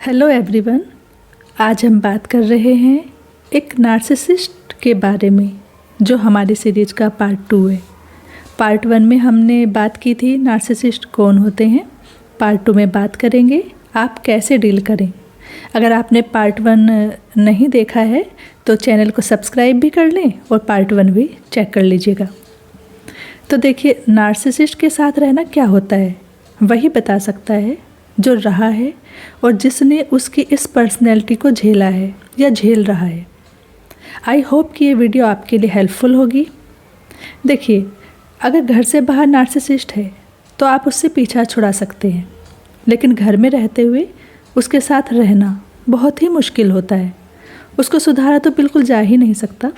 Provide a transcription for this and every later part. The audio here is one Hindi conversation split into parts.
Hello everyone. आज हम बात कर रहे हैं एक नार्सिसिस्ट के बारे में जो हमारी सीरीज का पार्ट 2 है। पार्ट 1 में हमने बात की थी नार्सिसिस्ट कौन होते हैं। पार्ट 2 में बात करेंगे आप कैसे डील करें। अगर आपने पार्ट 1 नहीं देखा है तो चैनल को सब्सक्राइब भी कर लें और पार्ट 1 भी चेक कर लीजिएगा। तो देखिए, नार्सिसिस्ट के साथ रहना क्या होता है वही बता सकता है जो रहा है और जिसने उसकी इस पर्सनैलिटी को झेला है या झेल रहा है। आई होप कि ये वीडियो आपके लिए हेल्पफुल होगी। देखिए, अगर घर से बाहर नार्सिसिस्ट है तो आप उससे पीछा छुड़ा सकते हैं, लेकिन घर में रहते हुए उसके साथ रहना बहुत ही मुश्किल होता है। उसको सुधारा तो बिल्कुल जा ही नहीं सकता,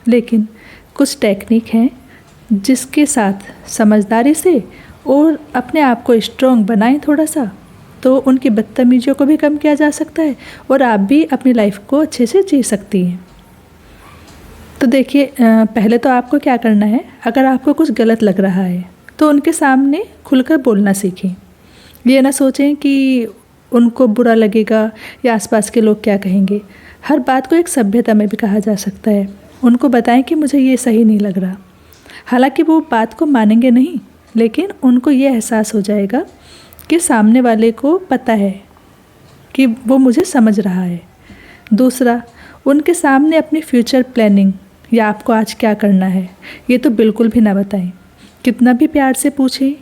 लेकिन कुछ टेक्निक हैं जिसके साथ समझदारी से और अपने आप को स्ट्रॉन्ग बनाएं थोड़ा सा, तो उनकी बदतमीजियों को भी कम किया जा सकता है और आप भी अपनी लाइफ को अच्छे से जी सकती हैं। तो देखिए, पहले तो आपको क्या करना है, अगर आपको कुछ गलत लग रहा है तो उनके सामने खुलकर बोलना सीखें। ये ना सोचें कि उनको बुरा लगेगा या आसपास के लोग क्या कहेंगे। हर बात को एक सभ्यता में भी कहा जा सकता है। उनको बताएं कि मुझे ये सही नहीं लग रहा। हालांकि वो बात को मानेंगे नहीं, लेकिन उनको ये एहसास हो जाएगा कि सामने वाले को पता है कि वो मुझे समझ रहा है। दूसरा, उनके सामने अपनी फ्यूचर प्लानिंग या आपको आज क्या करना है ये तो बिल्कुल भी ना बताएं। कितना भी प्यार से पूछें,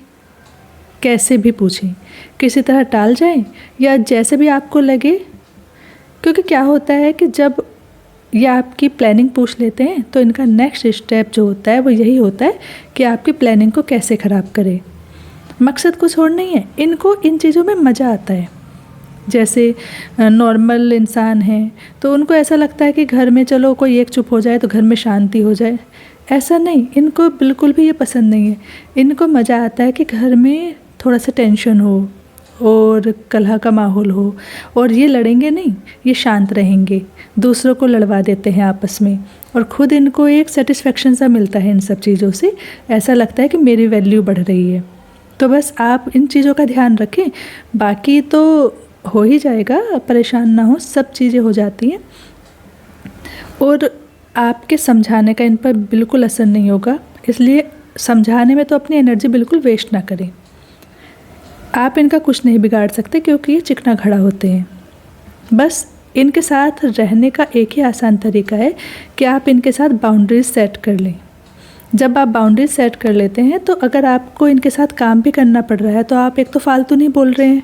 कैसे भी पूछें, किसी तरह टाल जाएं या जैसे भी आपको लगे। क्योंकि क्या होता है कि जब ये आपकी प्लानिंग पूछ लेते हैं तो इनका नेक्स्ट स्टेप जो होता है वो यही होता है कि आपकी प्लानिंग को कैसे ख़राब करें। मकसद कुछ और नहीं है, इनको इन चीज़ों में मज़ा आता है। जैसे नॉर्मल इंसान हैं तो उनको ऐसा लगता है कि घर में चलो कोई एक चुप हो जाए तो घर में शांति हो जाए। ऐसा नहीं, इनको बिल्कुल भी ये पसंद नहीं है। इनको मज़ा आता है कि घर में थोड़ा सा टेंशन हो और कलह का माहौल हो, और ये लड़ेंगे नहीं, ये शांत रहेंगे, दूसरों को लड़वा देते हैं आपस में, और ख़ुद इनको एक सेटिस्फेक्शन सा मिलता है इन सब चीज़ों से। ऐसा लगता है कि मेरी वैल्यू बढ़ रही है। तो बस आप इन चीज़ों का ध्यान रखें, बाकी तो हो ही जाएगा, परेशान ना हो, सब चीज़ें हो जाती हैं। और आपके समझाने का इन पर बिल्कुल असर नहीं होगा, इसलिए समझाने में तो अपनी एनर्जी बिल्कुल वेस्ट ना करें। आप इनका कुछ नहीं बिगाड़ सकते क्योंकि ये चिकना घड़ा होते हैं। बस इनके साथ रहने का एक ही आसान तरीका है कि आप इनके साथ बाउंड्रीज सेट कर लें। जब आप बाउंड्रीज सेट कर लेते हैं तो अगर आपको इनके साथ काम भी करना पड़ रहा है तो आप एक तो फालतू नहीं बोल रहे हैं,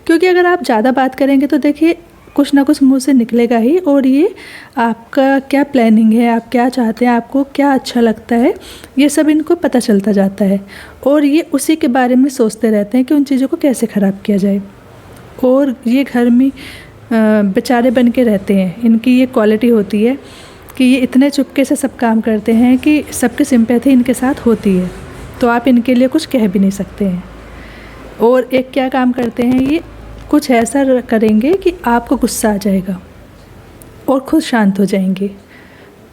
क्योंकि अगर आप ज़्यादा बात करेंगे तो देखिए कुछ ना कुछ मुंह से निकलेगा ही, और ये आपका क्या प्लानिंग है, आप क्या चाहते हैं, आपको क्या अच्छा लगता है, ये सब इनको पता चलता जाता है। और ये उसी के बारे में सोचते रहते हैं कि उन चीज़ों को कैसे ख़राब किया जाए। और ये घर में बेचारे बन के रहते हैं। इनकी ये क्वालिटी होती है कि ये इतने चुपके से सब काम करते हैं कि सबकी सिंपैथी इनके साथ होती है, तो आप इनके लिए कुछ कह भी नहीं सकते हैं। और एक क्या काम करते हैं, ये कुछ ऐसा करेंगे कि आपको गुस्सा आ जाएगा और खुद शांत हो जाएंगे।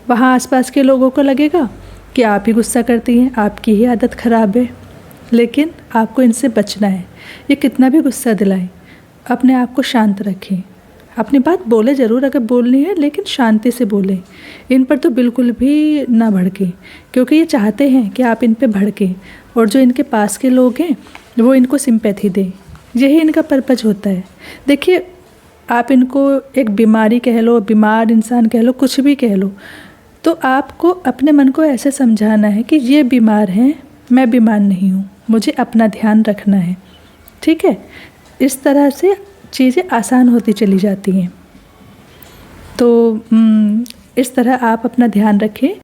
वहाँ आसपास के लोगों को लगेगा कि आप ही गुस्सा करती हैं, आपकी ही आदत ख़राब है, लेकिन आपको इनसे बचना है। ये कितना भी गुस्सा दिलाएं, अपने आप को शांत रखें। अपनी बात बोले ज़रूर अगर बोलनी है, लेकिन शांति से बोलें। इन पर तो बिल्कुल भी ना भड़कें, क्योंकि ये चाहते हैं कि आप इन पे भड़कें और जो इनके पास के लोग हैं वो इनको सिंपैथी दें। यही इनका पर्पज़ होता है। देखिए, आप इनको एक बीमारी कह लो, बीमार इंसान कह लो, कुछ भी कह लो, तो आपको अपने मन को ऐसे समझाना है कि ये बीमार हैं, मैं बीमार नहीं हूँ, मुझे अपना ध्यान रखना है। ठीक है, इस तरह से चीज़ें आसान होती चली जाती हैं। तो इस तरह आप अपना ध्यान रखें।